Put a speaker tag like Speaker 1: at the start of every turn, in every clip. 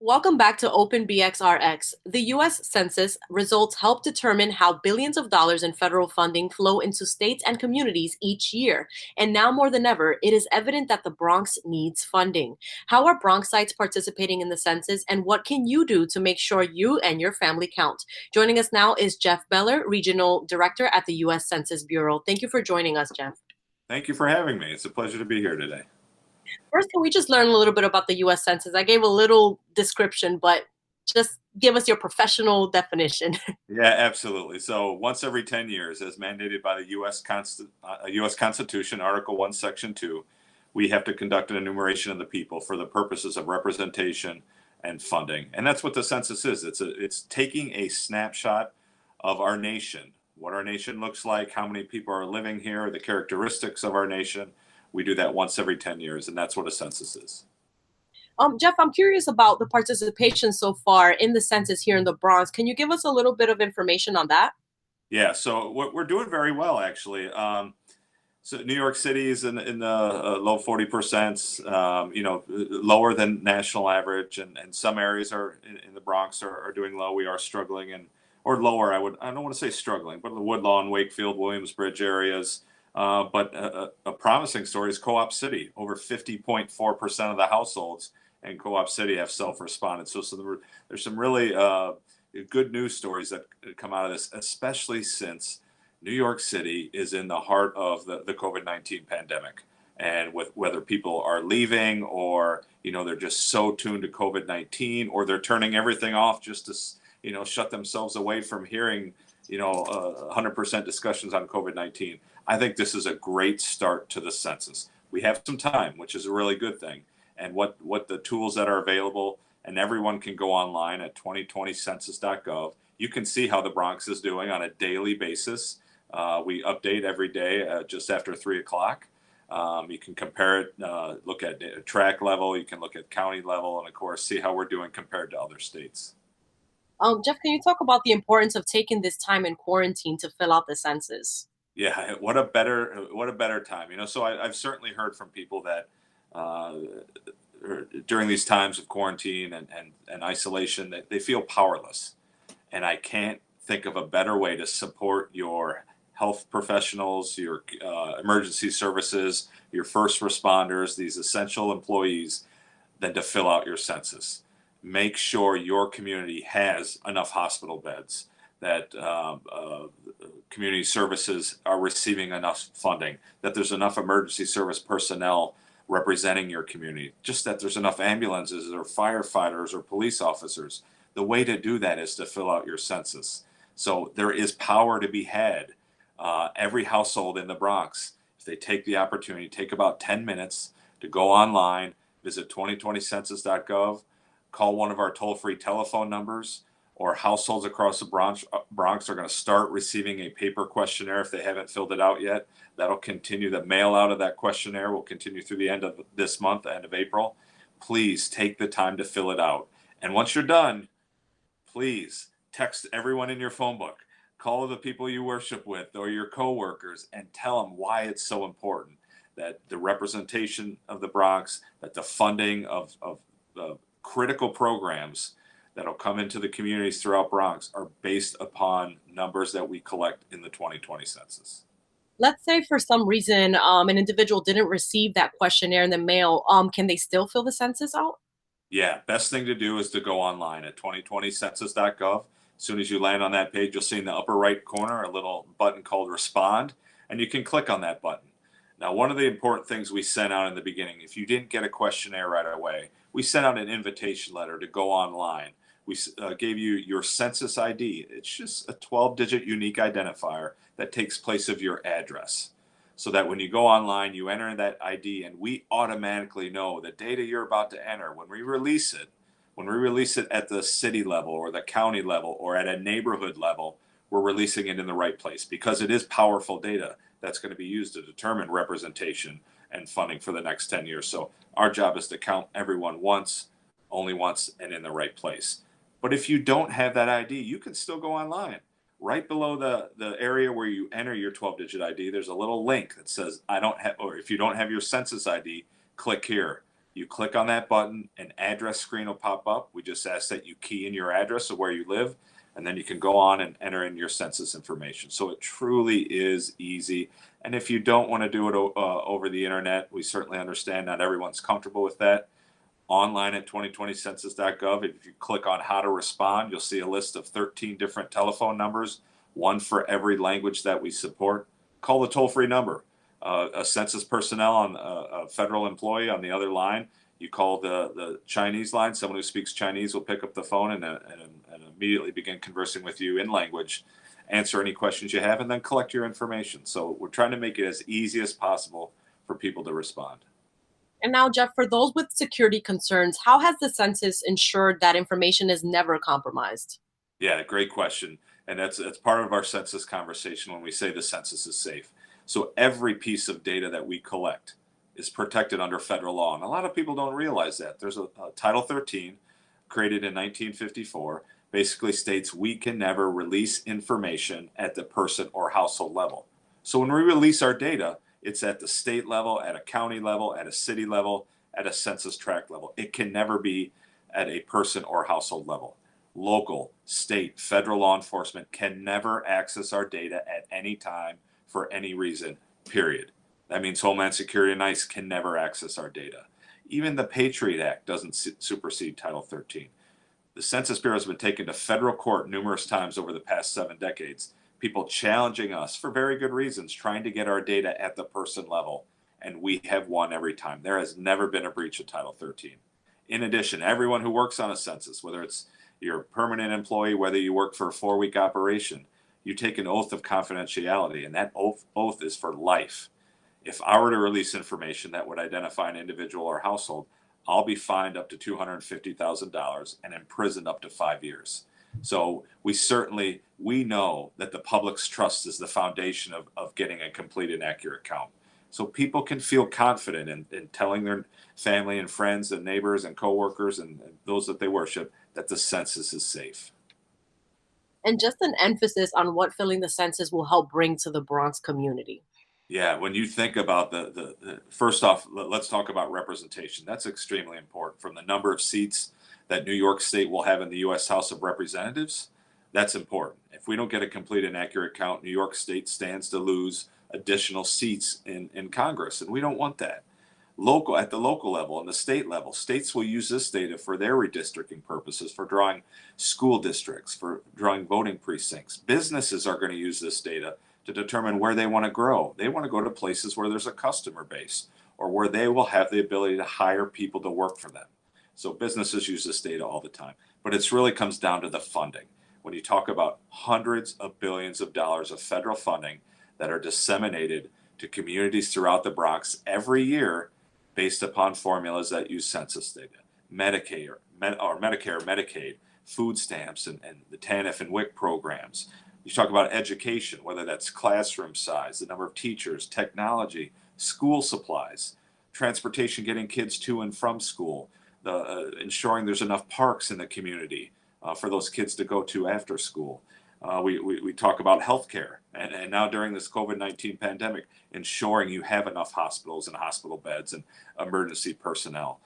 Speaker 1: Welcome back to Open BXRx. The US Census results help determine how billions of dollars in federal funding flow into states and communities each year. And now more than ever, it is evident that the Bronx needs funding. How are Bronxites participating in the census, and what can you do to make sure you and your family count? Joining us now is Jeff Behler, Regional Director at the US Census Bureau. Thank you for joining us, Jeff.
Speaker 2: Thank you for having me. It's a pleasure to be here today.
Speaker 1: First, can we just learn a little bit about the US Census? I gave a little description, but just give us your professional definition.
Speaker 2: Yeah, absolutely. So once every 10 years, as mandated by the U.S. Constitution, Article 1, Section 2, we have to conduct an enumeration of the people for the purposes of representation and funding. And that's what the census is. It's taking a snapshot of our nation, what our nation looks like, how many people are living here, the characteristics of our nation. We do that once every 10 years, and that's what a census is.
Speaker 1: Jeff, I'm curious about the participation so far in the census here in the Bronx. Can you give us a little bit of information on that?
Speaker 2: Yeah, so we're doing very well, actually. So New York City is in the low 40%, lower than national average, and some areas are in the Bronx are doing low. We are struggling, or lower. I don't want to say struggling, but the Woodlawn, Wakefield, Williamsbridge areas. But a promising story is Co-op City. Over 50.4% of the households in Co-op City have self-responded. So there's some really good news stories that come out of this, especially since New York City is in the heart of the COVID-19 pandemic. And with whether people are leaving or, they're just so tuned to COVID-19, or they're turning everything off just to, shut themselves away from hearing, 100% discussions on COVID-19. I think this is a great start to the census. We have some time, which is a really good thing. And what the tools that are available, and everyone can go online at 2020census.gov. You can see how the Bronx is doing on a daily basis. We update every day just after 3 o'clock. You can compare it, look at tract level, you can look at county level, and of course, see how we're doing compared to other states.
Speaker 1: Jeff, can you talk about the importance of taking this time in quarantine to fill out the census?
Speaker 2: Yeah, what a better time. So I've certainly heard from people that during these times of quarantine and isolation, that they feel powerless. And I can't think of a better way to support your health professionals, your emergency services, your first responders, these essential employees, than to fill out your census. Make sure your community has enough hospital beds, that community services are receiving enough funding, that there's enough emergency service personnel representing your community, just that there's enough ambulances or firefighters or police officers. The way to do that is to fill out your census. So there is power to be had. Every household in the Bronx, if they take the opportunity, take about 10 minutes to go online, visit 2020census.gov, call one of our toll-free telephone numbers, or households across the Bronx are going to start receiving a paper questionnaire if they haven't filled it out yet. That'll continue. The mail out of that questionnaire will continue through the end of this month, end of April. Please take the time to fill it out. And once you're done, please text everyone in your phone book. Call the people you worship with or your coworkers and tell them why it's so important that the representation of the Bronx, that the funding of critical programs that'll come into the communities throughout Bronx are based upon numbers that we collect in the 2020 census.
Speaker 1: Let's say for some reason an individual didn't receive that questionnaire in the mail. Can they still fill the census out?
Speaker 2: Yeah, best thing to do is to go online at 2020census.gov. As soon as you land on that page, you'll see in the upper right corner a little button called Respond, and you can click on that button. Now, one of the important things we sent out in the beginning, if you didn't get a questionnaire right away, we sent out an invitation letter to go online. We gave you your Census ID. It's just a 12-digit unique identifier that takes place of your address. So that when you go online, you enter that ID, and we automatically know the data you're about to enter. When we release it at the city level or the county level or at a neighborhood level, we're releasing it in the right place because it is powerful data that's going to be used to determine representation and funding for the next 10 years. So our job is to count everyone once, only once, and in the right place. But if you don't have that ID, you can still go online. Right below the area where you enter your 12-digit ID, there's a little link that says, I don't have, or if you don't have your census ID, click here. You click on that button, an address screen will pop up. We just ask that you key in your address of where you live, and then you can go on and enter in your census information. So it truly is easy. And if you don't want to do it over the internet, we certainly understand not everyone's comfortable with that. Online at 2020census.gov, if you click on how to respond, you'll see a list of 13 different telephone numbers, one for every language that we support. Call the toll-free number. A census personnel on a federal employee on the other line. You call the Chinese line. Someone who speaks Chinese will pick up the phone and immediately begin conversing with you in language, answer any questions you have, and then collect your information. So we're trying to make it as easy as possible for people to respond.
Speaker 1: And now, Jeff, for those with security concerns, how has the census ensured that information is never compromised?
Speaker 2: Yeah, great question. And that's part of our census conversation when we say the census is safe. So every piece of data that we collect is protected under federal law. And a lot of people don't realize that. There's a Title 13 created in 1954, basically states we can never release information at the person or household level. So when we release our data, it's at the state level, at a county level, at a city level, at a census tract level. It can never be at a person or household level. Local, state, federal law enforcement can never access our data at any time for any reason, period. That means Homeland Security and ICE can never access our data. Even the Patriot Act doesn't supersede Title 13. The Census Bureau has been taken to federal court numerous times over the past 7 decades. People challenging us for very good reasons, trying to get our data at the person level, and we have won every time. There has never been a breach of Title 13. In addition, everyone who works on a census, whether it's your permanent employee, whether you work for a 4-week operation, you take an oath of confidentiality, and that oath is for life. If I were to release information that would identify an individual or household, I'll be fined up to $250,000 and imprisoned up to 5 years. So we know that the public's trust is the foundation of getting a complete and accurate count. So people can feel confident in telling their family and friends and neighbors and coworkers and those that they worship that the census is safe.
Speaker 1: And just an emphasis on what filling the census will help bring to the Bronx community.
Speaker 2: Yeah, when you think about first off, let's talk about representation. That's extremely important. From the number of seats that New York State will have in the U.S. House of Representatives, that's important. If we don't get a complete and accurate count, New York State stands to lose additional seats in Congress, and we don't want that. At the local level and the state level, states will use this data for their redistricting purposes, for drawing school districts, for drawing voting precincts. Businesses are going to use this data to determine where they want to grow. They want to go to places where there's a customer base or where they will have the ability to hire people to work for them. So businesses use this data all the time, but it really comes down to the funding. When you talk about hundreds of billions of dollars of federal funding that are disseminated to communities throughout the Bronx every year based upon formulas that use census data, Medicare, Medicaid, food stamps, and the TANF and WIC programs. You talk about education, whether that's classroom size, the number of teachers, technology, school supplies, transportation, getting kids to and from school, ensuring there's enough parks in the community for those kids to go to after school. We talk about healthcare, and now during this COVID-19 pandemic, ensuring you have enough hospitals and hospital beds and emergency personnel.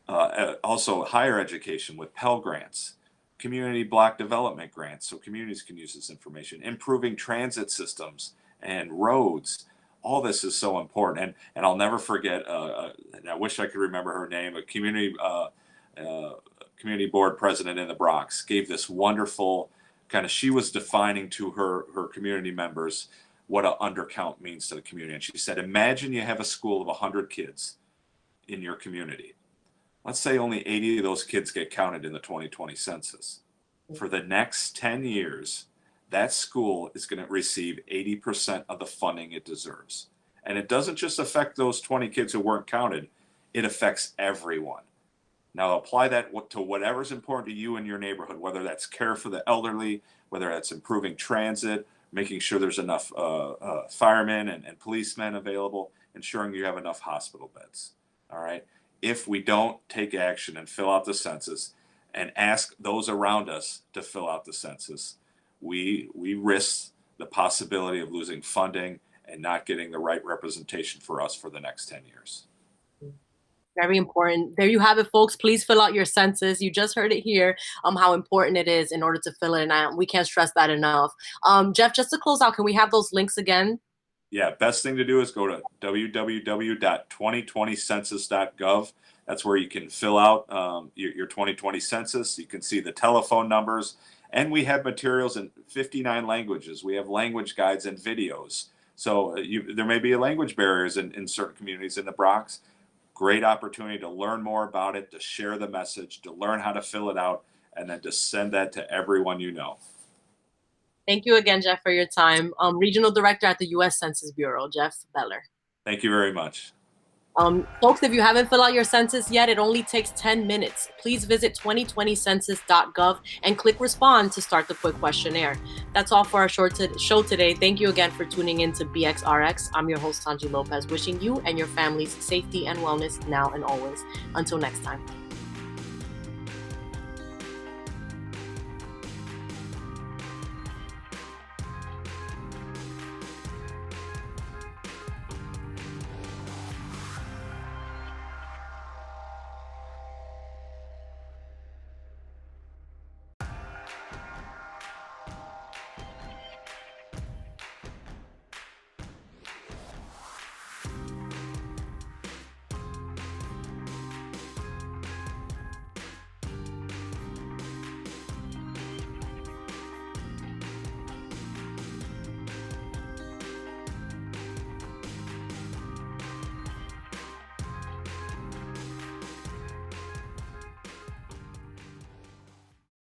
Speaker 2: Also, higher education with Pell Grants, community block development grants, so communities can use this information, improving transit systems and roads. All this is so important. And I'll never forget, and I wish I could remember her name, a community board president in the Bronx gave this wonderful she was defining to her community members what an undercount means to the community. And she said, imagine you have a school of 100 kids in your community. Let's say only 80 of those kids get counted in the 2020 census. For the next 10 years, that school is going to receive 80% of the funding it deserves. And it doesn't just affect those 20 kids who weren't counted, it affects everyone. Now apply that to whatever's important to you in your neighborhood, whether that's care for the elderly, whether that's improving transit, making sure there's enough firemen and policemen available, ensuring you have enough hospital beds. All right. If we don't take action and fill out the census and ask those around us to fill out the census, we risk the possibility of losing funding and not getting the right representation for us for the next 10 years.
Speaker 1: Very important. There you have it, folks. Please fill out your census. You just heard it here, how important it is in order to fill it. And we can't stress that enough. Jeff, just to close out, can we have those links again?
Speaker 2: Yeah, best thing to do is go to www.2020census.gov. That's where you can fill out your 2020 census. You can see the telephone numbers, and we have materials in 59 languages. We have language guides and videos. So there may be language barriers in certain communities in the Bronx. Great opportunity to learn more about it, to share the message, to learn how to fill it out, and then to send that to everyone you know.
Speaker 1: Thank you again, Jeff, for your time. Regional Director at the US Census Bureau, Jeff Behler.
Speaker 2: Thank you very much.
Speaker 1: Folks, if you haven't filled out your census yet, it only takes 10 minutes. Please visit 2020census.gov and click respond to start the quick questionnaire. That's all for our show today. Thank you again for tuning in to BXRx. I'm your host, Sonyi Lopez, wishing you and your families safety and wellness now and always. Until next time.